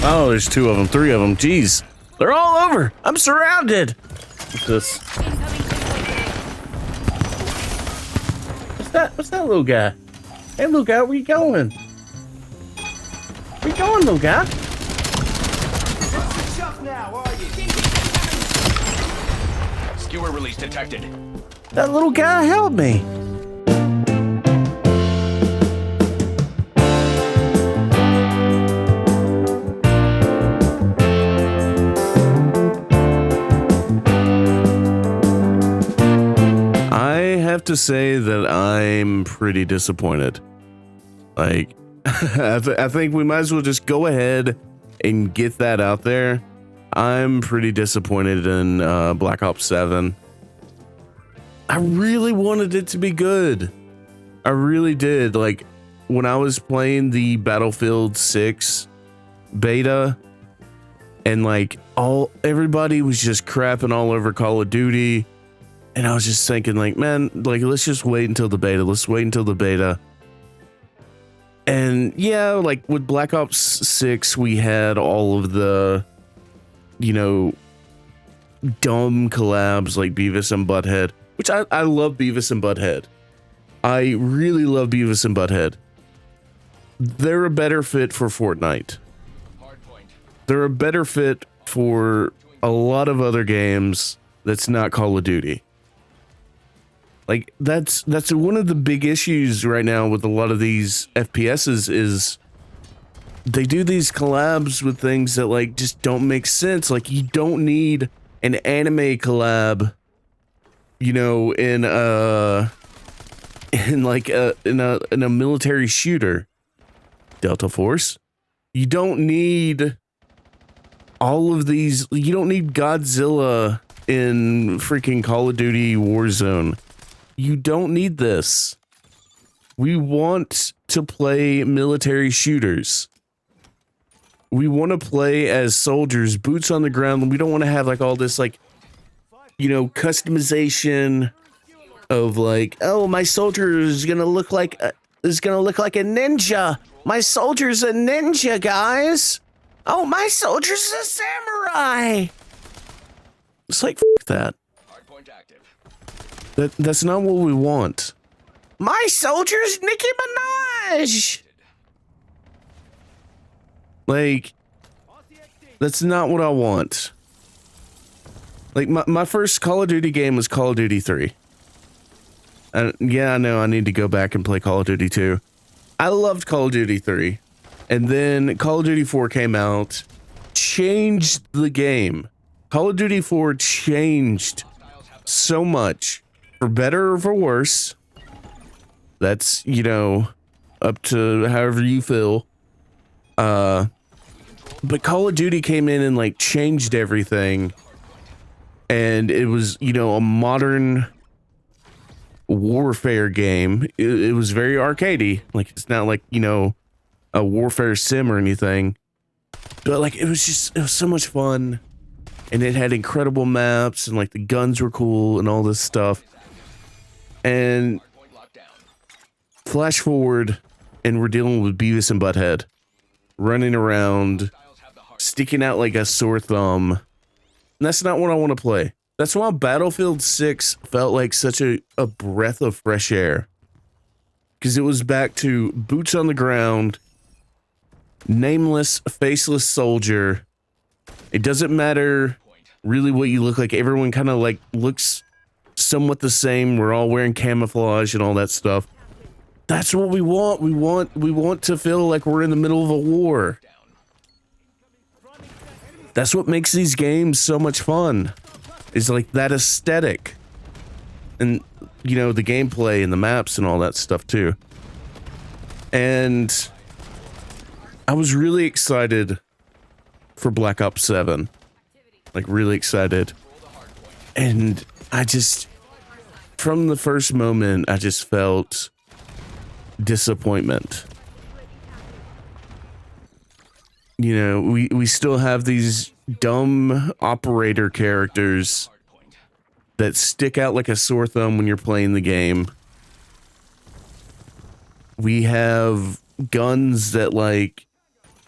Oh, there's two of them, three of them. Jeez. They're all over. I'm surrounded. What's this? What's that little guy? Hey, little guy, where you going? Where you going, little guy? Skewer release detected. That little guy helped me. I have to say that I'm pretty disappointed. Like, I think we might as well just go ahead and get that out there. I'm pretty disappointed in Black Ops 7. I really wanted it to be good. I really did. Like, when I was playing the Battlefield 6 beta, and like everybody was just crapping all over Call of Duty, and I was just thinking, like, man, like, let's just wait until the beta. Let's wait until the beta. And yeah, like with Black Ops 6, we had all of the, you know, dumb collabs like Beavis and Butthead, which I love Beavis and Butthead. I really love Beavis and Butthead. They're a better fit for Fortnite. They're a better fit for a lot of other games that's not Call of Duty. Like, that's one of the big issues right now with a lot of these FPSs is they do these collabs with things that like just don't make sense. Like, you don't need an anime collab, you know, in a military shooter. Delta Force. You don't need all of these. You don't need Godzilla in freaking Call of Duty Warzone. You don't need this. We want to play military shooters. We want to play as soldiers, boots on the ground. We don't want to have like all this, like, you know, customization of like, oh, my soldier is gonna look like a ninja. My soldier's a ninja, guys. Oh, my soldier's a samurai. It's like, f that. That's not what we want. My soldier's Nicki Minaj. Like, that's not what I want. Like, my first Call of Duty game was Call of Duty 3. And yeah, I know I need to go back and play Call of Duty 2. I loved Call of Duty 3. And then Call of Duty 4 came out, changed the game. Call of Duty 4 changed so much, for better or for worse. That's, you know, up to however you feel. But Call of Duty came in and like changed everything. And it was, you know, a modern warfare game. It was very arcadey. Like, it's not like, you know, a warfare sim or anything. But like, it was so much fun. And it had incredible maps and like the guns were cool and all this stuff. And flash forward and we're dealing with Beavis and Butthead running around, sticking out like a sore thumb. And that's not what I want to play. That's why Battlefield 6 felt like such a breath of fresh air. Because it was back to boots on the ground, nameless, faceless soldier. It doesn't matter really what you look like. Everyone kind of like looks somewhat the same. We're all wearing camouflage and all that stuff. That's what we want. We want to feel like we're in the middle of a war. That's what makes these games so much fun. Is like that aesthetic. And, you know, the gameplay and the maps and all that stuff too. And I was really excited for Black Ops 7. Like, really excited. And I just, from the first moment, I just felt disappointment. You know, we still have these dumb operator characters that stick out like a sore thumb when you're playing the game. We have guns that, like,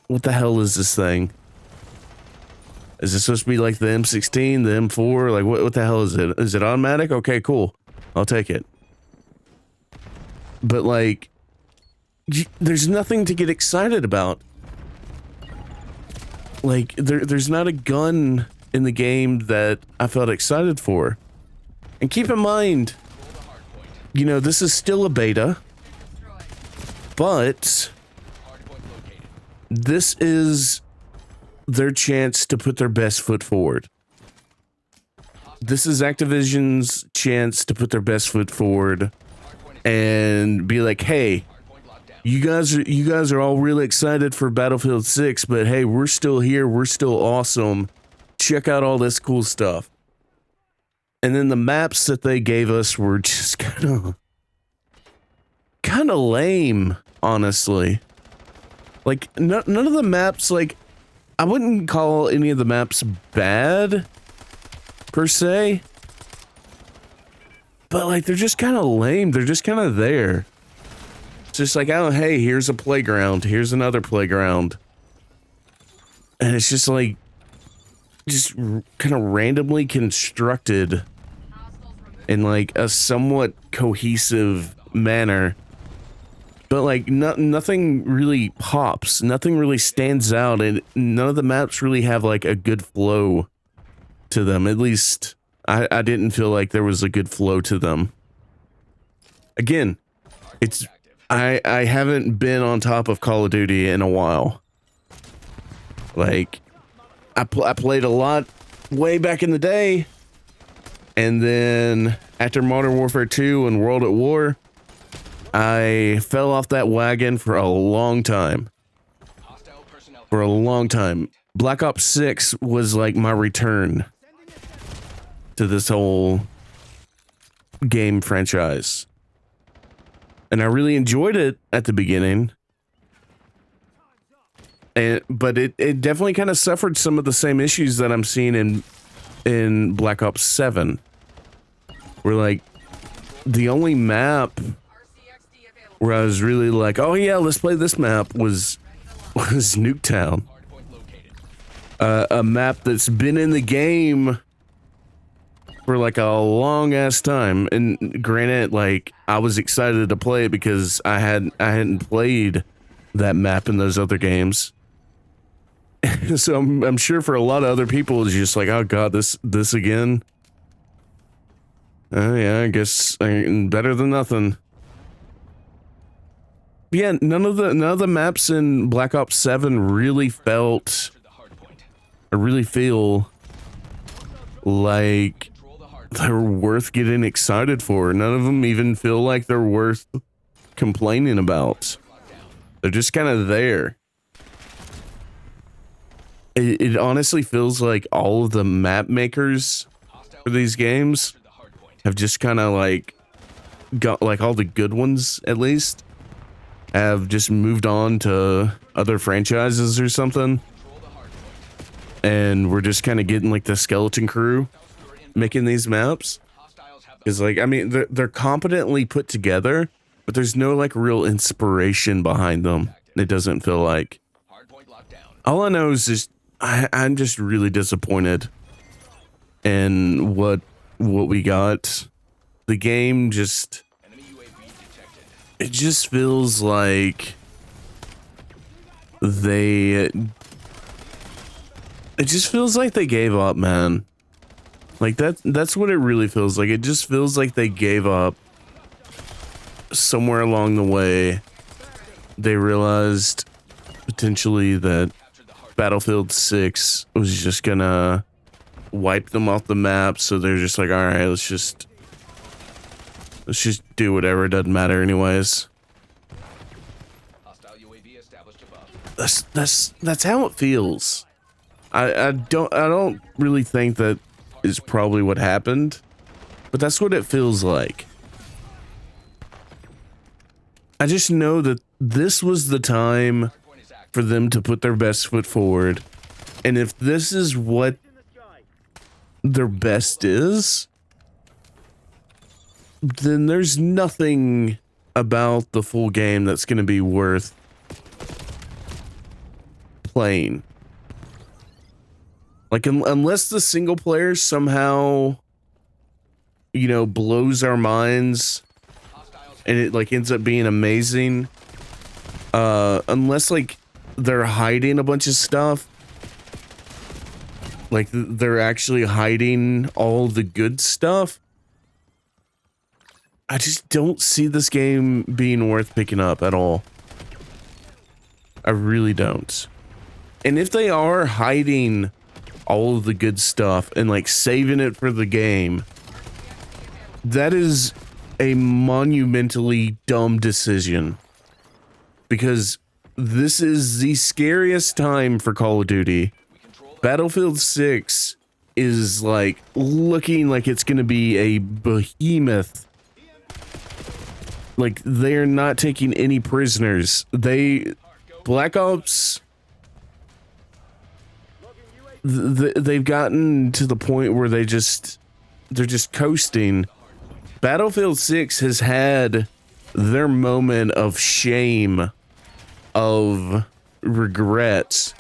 what the hell is this thing? Is this supposed to be like the M16, the M4? Like, what the hell is it? Is it automatic? Okay, cool. I'll take it. But, like, there's nothing to get excited about. Like, there's not a gun in the game that I felt excited for. And keep in mind, you know, this is still a beta, but this is their chance to put their best foot forward. This is Activision's chance to put their best foot forward and be like, hey, you guys are all really excited for Battlefield 6, but hey, we're still here, we're still awesome. Check out all this cool stuff. And then the maps that they gave us were just kind of lame, honestly. Like, none of the maps, like, I wouldn't call any of the maps bad, per se. But, like, they're just kind of lame. They're just kind of there. It's just like, oh, hey, here's a playground. Here's another playground. And it's just, like, just kind of randomly constructed in, like, a somewhat cohesive manner. But, like, nothing really pops. Nothing really stands out. And none of the maps really have, like, a good flow to them. At least, I didn't feel like there was a good flow to them. Again, it's... I haven't been on top of Call of Duty in a while. Like, I played a lot way back in the day. And then, after Modern Warfare 2 and World at War, I fell off that wagon for a long time. For a long time. Black Ops 6 was like my return to this whole game franchise. And I really enjoyed it at the beginning. But it definitely kind of suffered some of the same issues that I'm seeing in Black Ops 7. Where, like, the only map where I was really like, oh yeah, let's play this map was Nuketown. A map that's been in the game for like a long ass time. And granted, like, I was excited to play it because I hadn't played that map in those other games. So I'm sure for a lot of other people it's just like, oh god, this again. Yeah, I guess better than nothing. But yeah, none of the maps in Black Ops 7 really felt, I really feel like they're worth getting excited for. None of them even feel like they're worth complaining about. They're just kind of there. It honestly feels like all of the map makers for these games have just kind of like got, like, all the good ones at least have just moved on to other franchises or something. And we're just kind of getting like the skeleton crew making these maps. Because, like, I mean, they're competently put together, but there's no like real inspiration behind them. It doesn't feel like. All I know is just I'm just really disappointed in what we got. The game just, it just feels like it just feels like they gave up, man. Like that's what it really feels like. It just feels like they gave up somewhere along the way. They realized potentially that Battlefield 6 was just gonna wipe them off the map, so they're just like, all right, let's just do whatever. It doesn't matter anyways. That's how it feels. I don't really think that is probably what happened, but that's what it feels like. I just know that this was the time for them to put their best foot forward, and if this is what their best is, then there's nothing about the full game that's going to be worth playing. Like, unless the single player somehow, you know, blows our minds and it like ends up being amazing, unless like they're hiding a bunch of stuff, like they're actually hiding all the good stuff, I just don't see this game being worth picking up at all. I really don't. And if they are hiding all of the good stuff and like saving it for the game, that is a monumentally dumb decision, because this is the scariest time for Call of Duty. Battlefield 6 is like looking like it's going to be a behemoth. Like, they're not taking any prisoners. Black Ops, they've gotten to the point where they're just coasting. Battlefield 6 has had their moment of shame, of regret,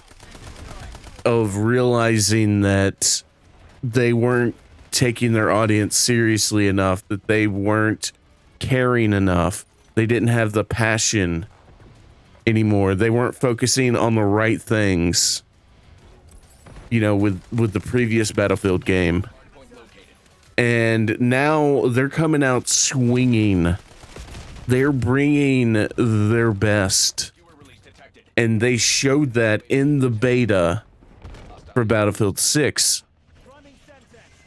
of realizing that they weren't taking their audience seriously enough, that they weren't caring enough, they didn't have the passion anymore, they weren't focusing on the right things, you know, with the previous Battlefield game. And now they're coming out swinging. They're bringing their best, and they showed that in the beta for Battlefield 6.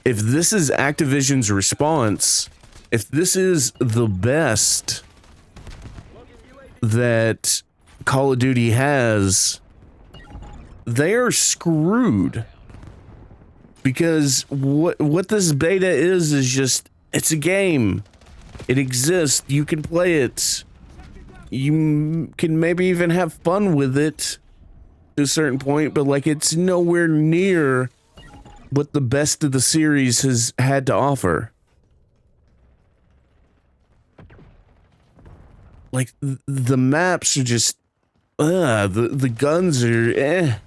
If this is Activision's response, if this is the best that Call of Duty has, they are screwed. Because what this beta is just, it's a game. It exists. You can play it. You can maybe even have fun with it to a certain point, but like, it's nowhere near what the best of the series has had to offer. Like, the maps are just, the guns are,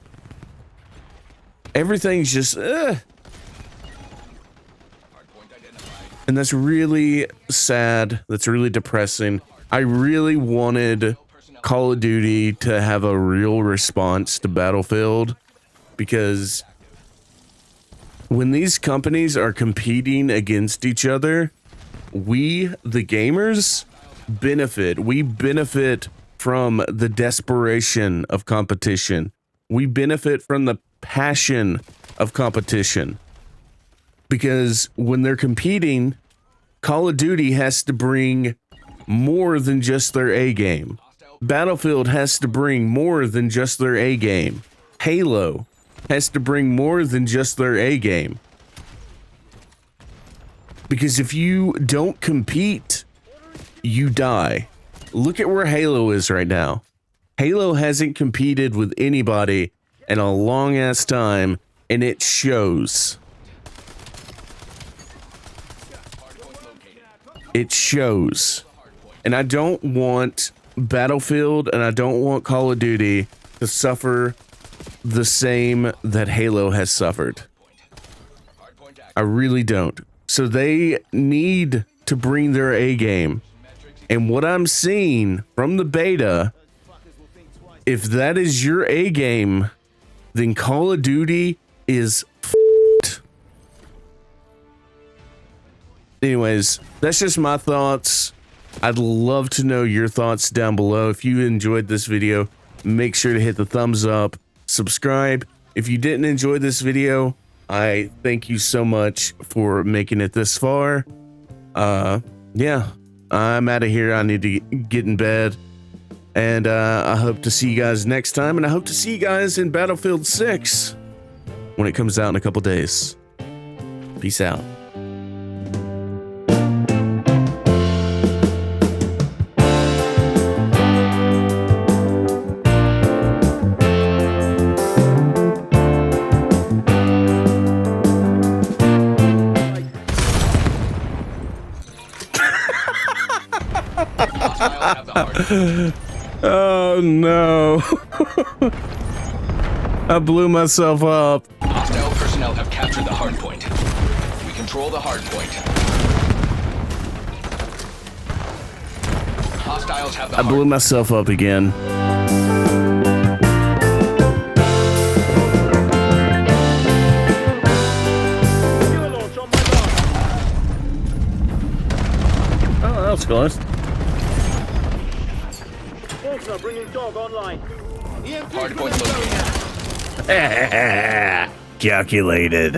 everything's just, and that's really sad. That's really depressing. I really wanted Call of Duty to have a real response to Battlefield, because when these companies are competing against each other, we, the gamers, benefit. We benefit from the desperation of competition. We benefit from the passion of competition. Because when they're competing, Call of Duty has to bring more than just their A game. Battlefield has to bring more than just their A game. Halo has to bring more than just their A game. Because if you don't compete, you die. Look at where Halo is right now. Halo hasn't competed with anybody in a long ass time, and it shows. It shows. And I don't want Battlefield and I don't want Call of Duty to suffer the same that Halo has suffered. I really don't. So they need to bring their A game. And what I'm seeing from the beta, if that is your A game, then Call of Duty is f***ed. Anyways, that's just my thoughts. I'd love to know your thoughts down below. If you enjoyed this video, make sure to hit the thumbs up, subscribe. If you didn't enjoy this video, I thank you so much for making it this far. Yeah, I'm out of here. I need to get in bed. And I hope to see you guys next time. And I hope to see you guys in Battlefield 6 when it comes out in a couple days. Peace out. Oh no. I blew myself up. Hostile personnel. personnel have captured the hard point. We control the hard point. Hostiles have the I blew hard. myself up again. Oh, that was close. Bringing dog online. Hard point located. Calculated.